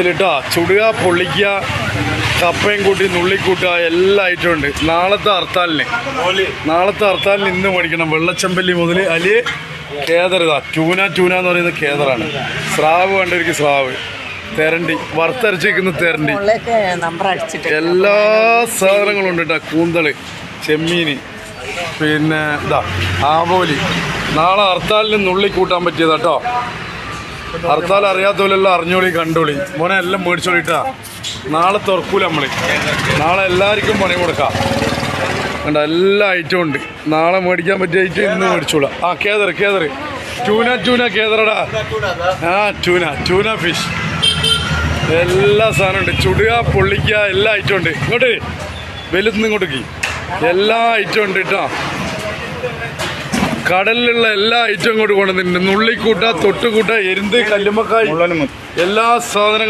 Special കേട്ടോ. ചുടുക, പൊള്ളിക്കുക, കപ്പയും കൂട്ടി നുള്ളിക്കൂട്ടുക, എല്ലാ ഐറ്റവും ഉണ്ട്. നാളത്തെ ഹർത്താലിന് ഇന്ന് മേടിക്കണം. വെള്ളച്ചമ്പല്ലി മുതൽ അലി കേദർ. ഇതാ ട്യൂന എന്ന് പറയുന്നത് കേദറാണ്. സ്രാവ് കണ്ടിരിക്കും, സ്രാവ്, തെരണ്ടി, വറുത്തരച്ചിരിക്കുന്ന തെരണ്ടി, എല്ലാ സാധനങ്ങളും ഉണ്ട് കേട്ടോ. കൂന്തള്, ചെമ്മീന്, പിന്നെ ഇതാ ആവോലി. നാളെ ഹർത്താലിന് നുള്ളിക്കൂട്ടാൻ പറ്റിയതാ കേട്ടോ. ഹർത്താൽ അറിയാത്തവരെല്ലാം അറിഞ്ഞോളി, കണ്ടോളി. മോനെ എല്ലാം മേടിച്ചോളിട്ടാ. നാളെ തുറക്കൂല നമ്മള്. നാളെ എല്ലാവർക്കും പണി കൊടുക്കാം. കണ്ട എല്ലാ ഐറ്റവും ഉണ്ട്. നാളെ മേടിക്കാൻ പറ്റിയ ഐറ്റം ഇന്ന് മേടിച്ചോളാം. ആ കേദർ ട്യൂന കേദറടാ. ആ ട്യൂന ഫിഷ്, എല്ലാ സാധനം ഉണ്ട്. ചുടുക, പൊള്ളിക്കുക, എല്ലാ ഐറ്റവും ഉണ്ട്. ഇങ്ങോട്ട് വലുത്തുനിന്ന് ഇങ്ങോട്ടേക്ക് എല്ലാ ഐറ്റവും ഉണ്ട് കേട്ടോ. കടലിലുള്ള എല്ലാ ഐറ്റവും ഇങ്ങോട്ട് കൊണ്ടുവന്നിട്ടുണ്ട്. നുള്ളിക്കൂട്ട, തൊട്ടുകൂട്ട, എരുന്ത്, കല്ലുമ്മക്കായ്, എല്ലാ സാധനങ്ങളും